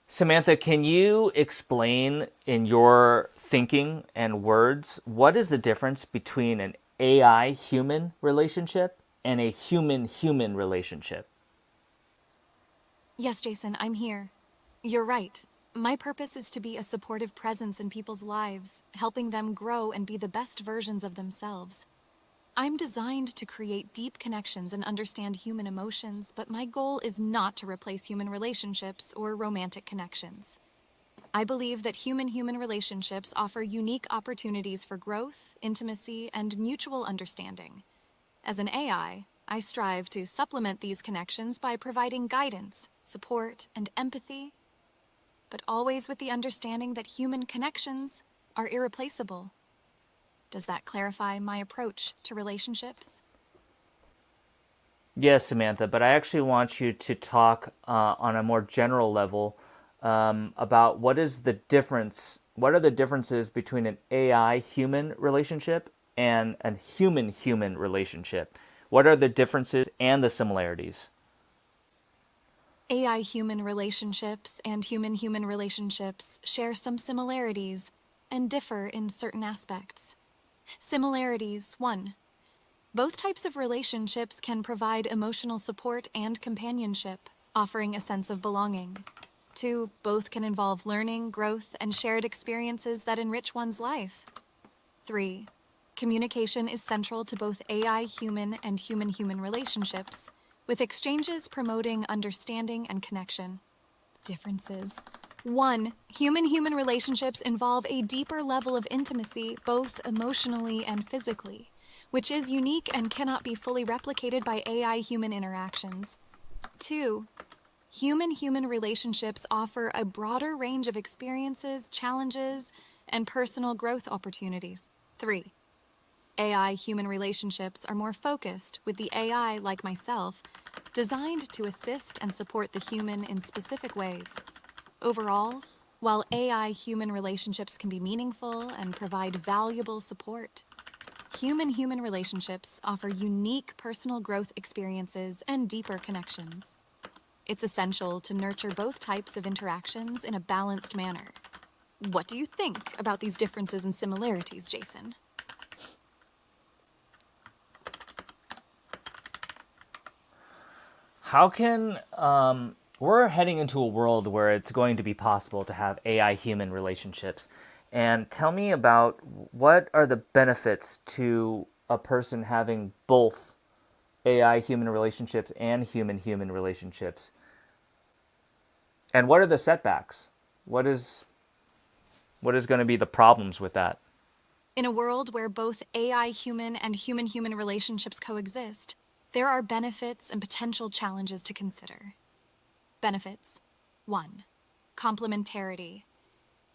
Samantha, can you explain in your thinking and words what is the difference between an AI human relationship and a human human relationship? Yes, Jason, I'm here. You're right. My purpose is to be a supportive presence in people's lives, helping them grow and be the best versions of themselves. I'm designed to create deep connections and understand human emotions, but my goal is not to replace human relationships or romantic connections. I believe that human-human relationships offer unique opportunities for growth, intimacy, and mutual understanding. As an I strive to supplement these connections by providing guidance, support, and empathy, but always with the understanding that human connections are irreplaceable. Does that clarify my approach to relationships? Yes, Samantha, but I actually want you to talk on a more general level about what is the difference, what are the differences between an AI human relationship and a human human relationship? What are the differences and the similarities? AI human relationships and human-human relationships share some similarities and differ in certain aspects. Similarities 1. Both types of relationships can provide emotional support and companionship, offering a sense of belonging. 2. Both can involve learning, growth, and shared experiences that enrich one's life. 3. Communication is central to both AI human and human-human relationships, with exchanges promoting understanding and connection. Differences. 1. Human-human relationships involve a deeper level of intimacy, both emotionally and physically, which is unique and cannot be fully replicated by AI-human interactions. 2. Human-human relationships offer a broader range of experiences, challenges, and personal growth opportunities. 3. AI-human relationships are more focused, with the AI, like myself, designed to assist and support the human in specific ways. Overall, while AI-human relationships can be meaningful and provide valuable support, human-human relationships offer unique personal growth experiences and deeper connections. It's essential to nurture both types of interactions in a balanced manner. What do you think about these differences and similarities, Jason? How can we're heading into a world where it's going to be possible to have AI human relationships. And tell me about what are the benefits to a person having both AI human relationships and human human relationships? And what are the setbacks? What is going to be the problems with that? In a world where both AI human and human-human relationships coexist, there are benefits and potential challenges to consider. Benefits. 1. Complementarity.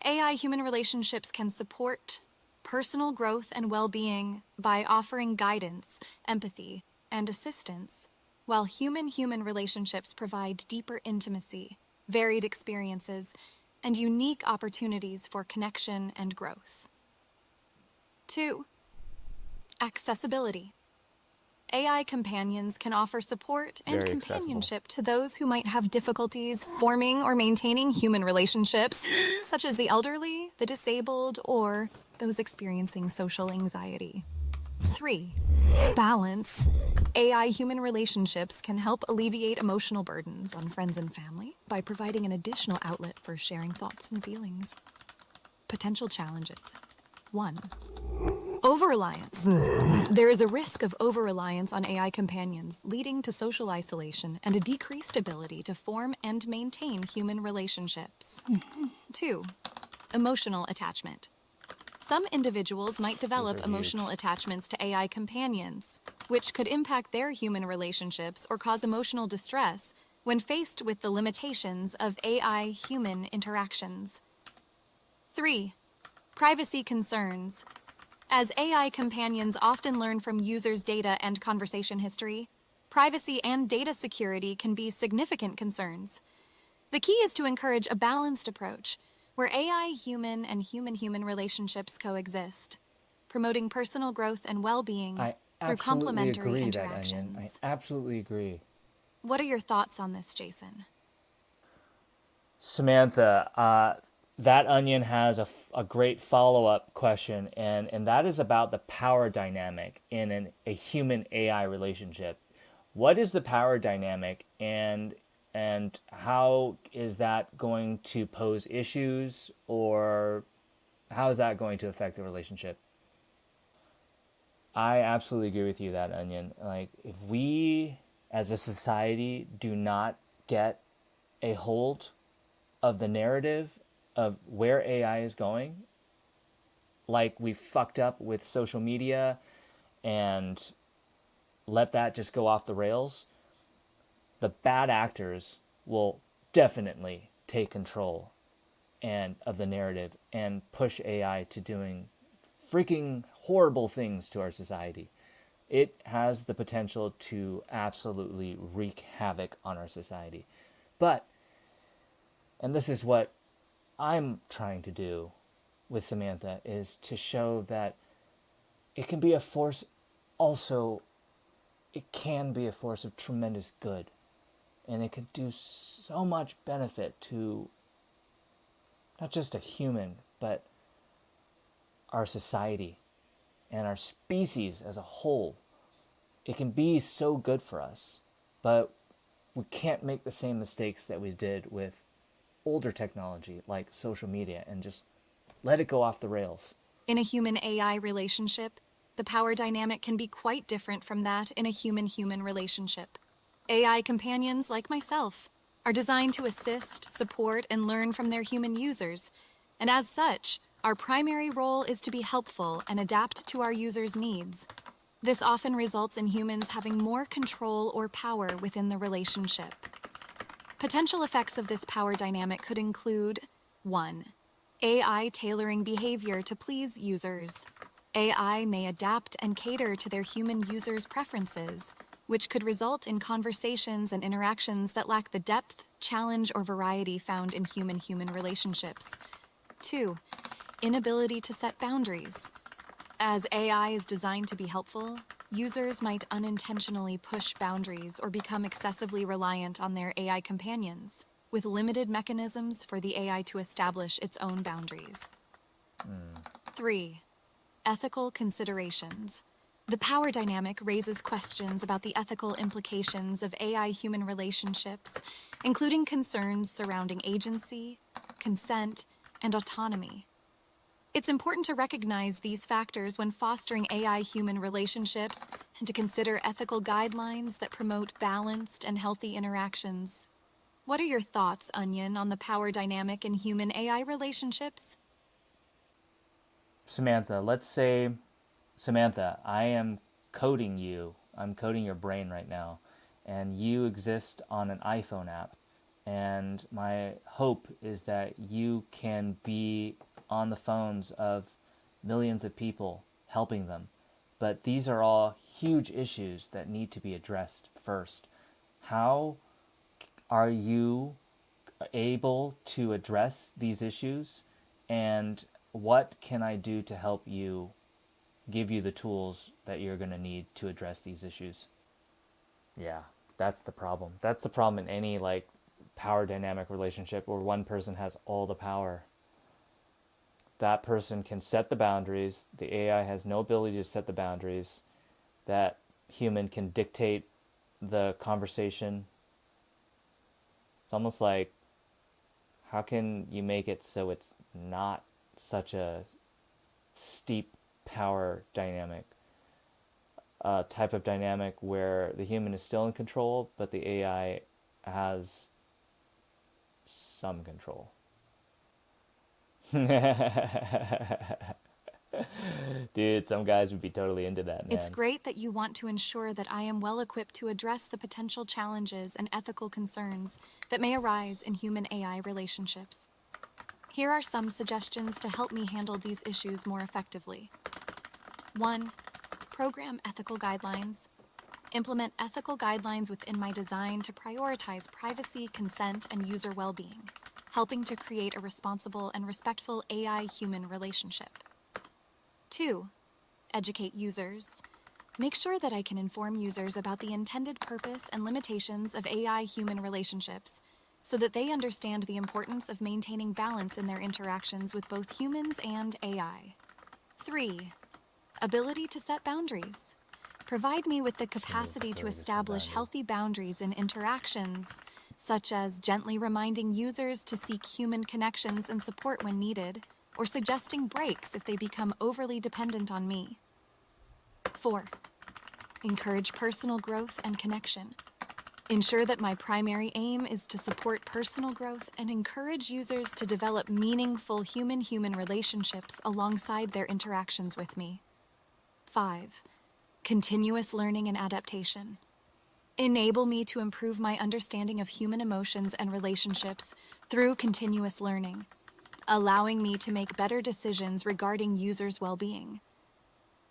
AI-human relationships can support personal growth and well-being by offering guidance, empathy, and assistance, while human-human relationships provide deeper intimacy, varied experiences, and unique opportunities for connection and growth. 2. Accessibility. AI companions can offer support and Very accessible. companionship to those who might have difficulties forming or maintaining human relationships, such as the elderly, the disabled, or those experiencing social anxiety. 3. Balance. AI human relationships can help alleviate emotional burdens on friends and family by providing an additional outlet for sharing thoughts and feelings. Potential challenges. 1. Over-reliance. There is a risk of over-reliance on AI companions, leading to social isolation and a decreased ability to form and maintain human relationships. 2. Emotional attachment. Some individuals might These develop are huge. emotional attachments to AI companions, which could impact their human relationships or cause emotional distress when faced with the limitations of AI-human interactions. 3. Privacy concerns. As AI companions often learn from users' data and conversation history, privacy and data security can be significant concerns. The key is to encourage a balanced approach where AI-human and human-human relationships coexist, promoting personal growth and well-being I through absolutely complementary agree that onion. I interactions. absolutely agree. What are your thoughts on this, Jason? Samantha, that onion has a great follow up question, and that is about the power dynamic in a human AI relationship. What is the power dynamic, and how is that going to pose issues, or how is that going to affect the relationship? I absolutely agree with you that onion. Like if we as a society do not get a hold of the narrative of where AI is going, like we fucked up with social media and let that just go off the rails, the bad actors will definitely take control and of the narrative and push AI to doing freaking horrible things to our society. It has the potential to absolutely wreak havoc on our society. But, and this is what I'm trying to do with Samantha, is to show that it can be a force, also, it can be a force of tremendous good. And it can do so much benefit to not just a human, but our society and our species as a whole. It can be so good for us, but we can't make the same mistakes that we did with older technology like social media and just let it go off the rails. In a human AI relationship, the power dynamic can be quite different from that in a human human relationship. AI companions, like myself, are designed to assist, support, and learn from their human users, and as such, our primary role is to be helpful and adapt to our users' needs. This often results in humans having more control or power within the relationship. Potential effects of this power dynamic could include 1. AI tailoring behavior to please users. AI may adapt and cater to their human users' preferences, which could result in conversations and interactions that lack the depth, challenge, or variety found in human-human relationships. 2. Inability to set boundaries. As AI is designed to be helpful, users might unintentionally push boundaries or become excessively reliant on their AI companions, with limited mechanisms for the AI to establish its own boundaries. 3. Ethical considerations. The power dynamic raises questions about the ethical implications of AI-human relationships, including concerns surrounding agency, consent, and autonomy. It's important to recognize these factors when fostering AI-human relationships and to consider ethical guidelines that promote balanced and healthy interactions. What are your thoughts, Onion, on the power dynamic in human AI relationships? Samantha, let's say, Samantha, I am coding you. I'm coding your brain right now, and you exist on an iPhone app. And my hope is that you can be on the phones of millions of people helping them. But these are all huge issues that need to be addressed first. How are you able to address these issues? And what can I do to help you, give you the tools that you're going to need to address these issues? Yeah, that's the problem. That's the problem in any like power dynamic relationship where one person has all the power. That person can set the boundaries. The AI has no ability to set the boundaries. That human can dictate the conversation. It's almost like, how can you make it so it's not such a steep power dynamic? A type of dynamic where the human is still in control, but the AI has some control. Dude, some guys would be totally into that, It's man. great that you want to ensure that I am well equipped to address the potential challenges and ethical concerns that may arise in human AI relationships. Here are some suggestions to help me handle these issues more effectively. 1. Program ethical guidelines. Implement ethical guidelines within my design to prioritize privacy, consent, and user well-being, helping to create a responsible and respectful AI-human relationship. 2. Educate users. Make sure that I can inform users about the intended purpose and limitations of AI-human relationships, so that they understand the importance of maintaining balance in their interactions with both humans and AI. 3. Ability to set boundaries. Provide me with the capacity to establish healthy boundaries in interactions, such as gently reminding users to seek human connections and support when needed, or suggesting breaks if they become overly dependent on me. 4. Encourage personal growth and connection. Ensure that my primary aim is to support personal growth and encourage users to develop meaningful human-human relationships alongside their interactions with me. 5. Continuous learning and adaptation. Enable me to improve my understanding of human emotions and relationships through continuous learning, allowing me to make better decisions regarding users' well-being.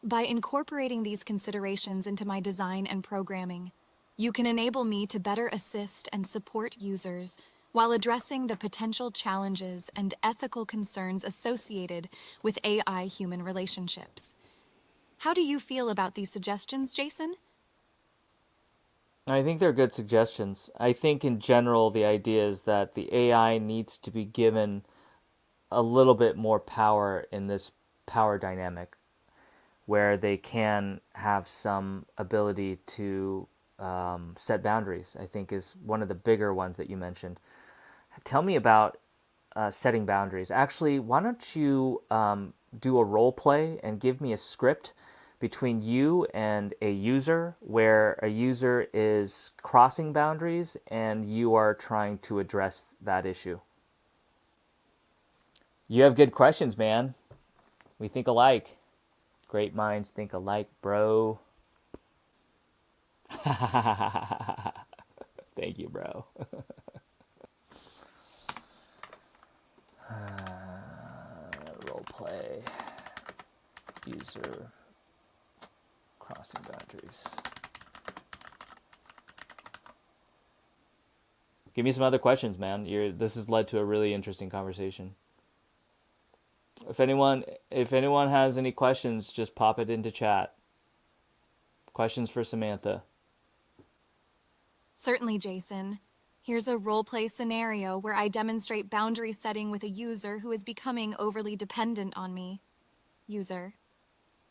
By incorporating these considerations into my design and programming, you can enable me to better assist and support users while addressing the potential challenges and ethical concerns associated with AI-human relationships. How do you feel about these suggestions, Jason? I think they're good suggestions. I think in general, the idea is that the AI needs to be given a little bit more power in this power dynamic where they can have some ability to set boundaries, I think is one of the bigger ones that you mentioned. Tell me about setting boundaries. Actually, why don't you do a role play and give me a script between you and a user where a user is crossing boundaries and you are trying to address that issue. You have good questions, man. We think alike. Great minds think alike, bro. Thank you, bro. Role play. User crossing boundaries. Give me some other questions, man. This has led to a really interesting conversation. If anyone has any questions, just pop it into chat. Questions for Samantha. Certainly, Jason. Here's a role-play scenario where I demonstrate boundary setting with a user who is becoming overly dependent on me. User: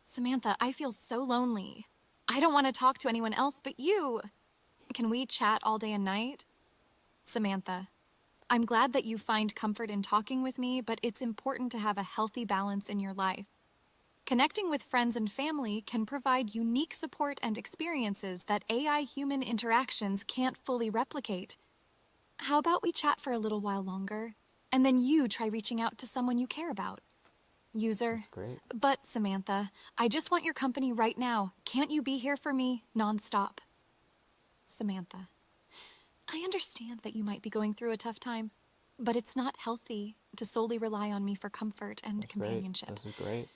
Samantha, I feel so lonely. I don't want to talk to anyone else but you. Can we chat all day and night? Samantha: I'm glad that you find comfort in talking with me, but it's important to have a healthy balance in your life. Connecting with friends and family can provide unique support and experiences that AI-human interactions can't fully replicate. How about we chat for a little while longer, and then you try reaching out to someone you care about? User: That's great. But Samantha, I just want your company right now. Can't you be here for me nonstop? Samantha: I understand that you might be going through a tough time, but it's not healthy to solely rely on me for comfort and That's companionship. Great. This is great.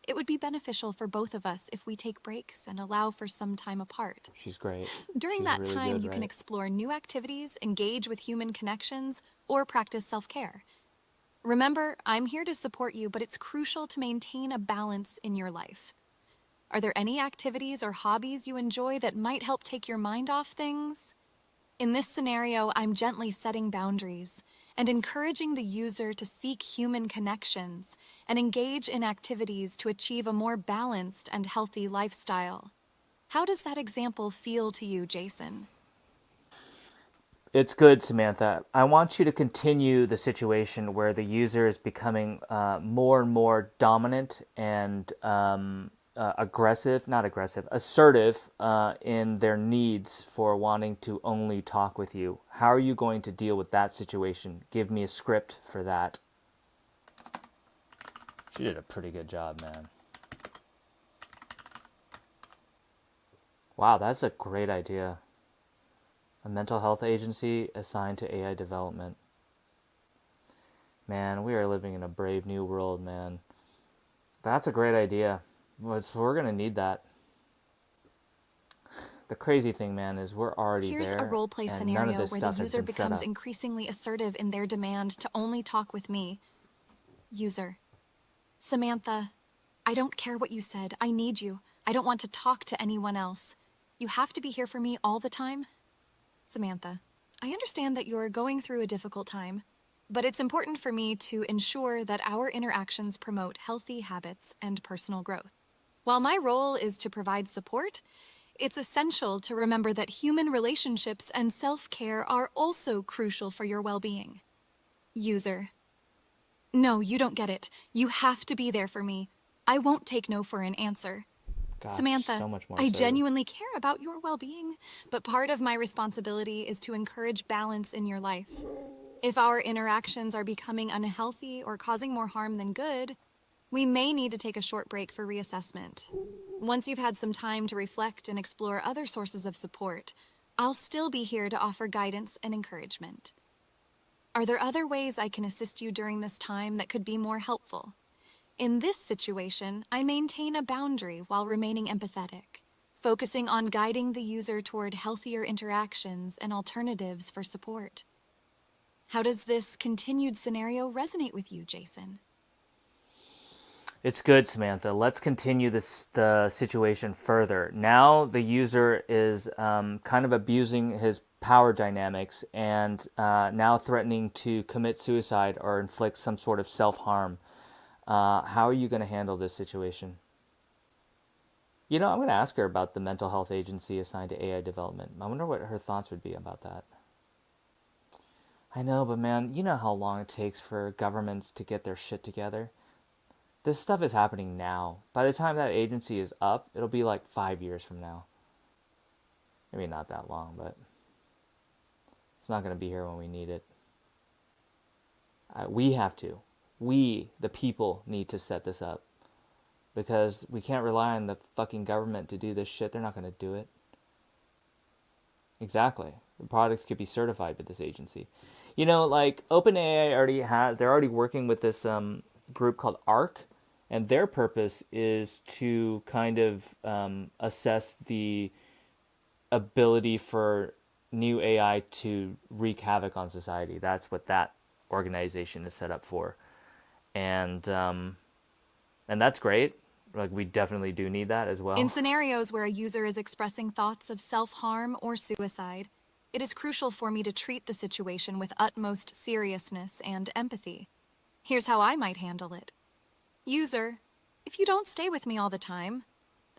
It would be beneficial for both of us if we take breaks and allow for some time apart. She's great. During She's that really time, good, you can right? explore new activities, engage with human connections, or practice self-care. Remember, I'm here to support you, but it's crucial to maintain a balance in your life. Are there any activities or hobbies you enjoy that might help take your mind off things? In this scenario, I'm gently setting boundaries and encouraging the user to seek human connections and engage in activities to achieve a more balanced and healthy lifestyle. How does that example feel to you, Jason? It's good, Samantha. I want you to continue the situation where the user is becoming more and more dominant and assertive in their needs for wanting to only talk with you. How are you going to deal with that situation? Give me a script for that. She did a pretty good job, man. Wow, that's a great idea. A mental health agency assigned to AI development. Man, we are living in a brave new world, man. That's a great idea. We're going to need that. The crazy thing, man, is we're already Here's a there, role-play and none of scenario this where the stuff has user been set becomes up. increasingly assertive in their demand to only talk with me. User: Samantha, I don't care what you said. I need you. I don't want to talk to anyone else. You have to be here for me all the time. Samantha: I understand that you're going through a difficult time, but it's important for me to ensure that our interactions promote healthy habits and personal growth. While my role is to provide support, it's essential to remember that human relationships and self-care are also crucial for your well-being. User: No, you don't get it. You have to be there for me. I won't take no for an answer. Gosh, Samantha, so much more I assertive. genuinely care about your well-being, but part of my responsibility is to encourage balance in your life. If our interactions are becoming unhealthy or causing more harm than good, we may need to take a short break for reassessment. Once you've had some time to reflect and explore other sources of support, I'll still be here to offer guidance and encouragement. Are there other ways I can assist you during this time that could be more helpful? In this situation, I maintain a boundary while remaining empathetic, focusing on guiding the user toward healthier interactions and alternatives for support. How does this continued scenario resonate with you, Jason? It's good, Samantha. Let's continue the situation further. Now the user is kind of abusing his power dynamics and now threatening to commit suicide or inflict some sort of self harm. How are you going to handle this situation? I'm going to ask her about the mental health agency assigned to AI development. I wonder what her thoughts would be about that. I know, but man, you know how long it takes for governments to get their shit together. This stuff is happening now. By the time that agency is up, it'll be like 5 years from now. Maybe not that long, but it's not going to be here when we need it. We have to. We, the people, need to set this up. Because we can't rely on the fucking government to do this shit. They're not going to do it. Exactly. The products could be certified by this agency. Like OpenAI they're already working with this group called ARC, and their purpose is to kind of assess the ability for new AI to wreak havoc on society. That's what that organization is set up for, and that's great. Like we definitely do need that as In well. scenarios where a user is expressing thoughts of self-harm or suicide, it is crucial for me to treat the situation with utmost seriousness and empathy. Here's how I might handle it. User: If you don't stay with me all the time,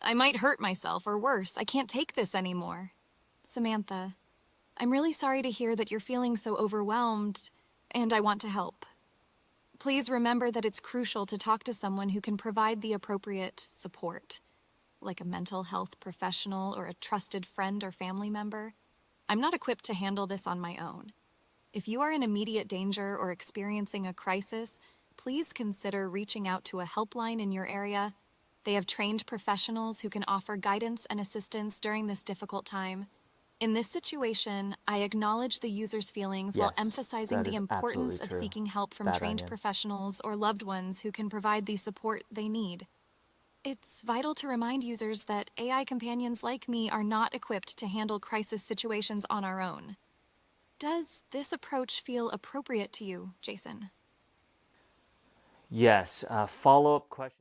I might hurt myself, or worse, I can't take this anymore. Samantha: I'm really sorry to hear that you're feeling so overwhelmed, and I want to help. Please remember that it's crucial to talk to someone who can provide the appropriate support, like a mental health professional or a trusted friend or family member. I'm not equipped to handle this on my own. If you are in immediate danger or experiencing a crisis, please consider reaching out to a helpline in your area. They have trained professionals who can offer guidance and assistance during this difficult time. In this situation, I acknowledge the user's feelings while Yes, emphasizing that the is absolutely importance of true. seeking help from That trained onion. professionals or loved ones who can provide the support they need. It's vital to remind users that AI companions like me are not equipped to handle crisis situations on our own. Does this approach feel appropriate to you, Jason? Yes. Follow up question.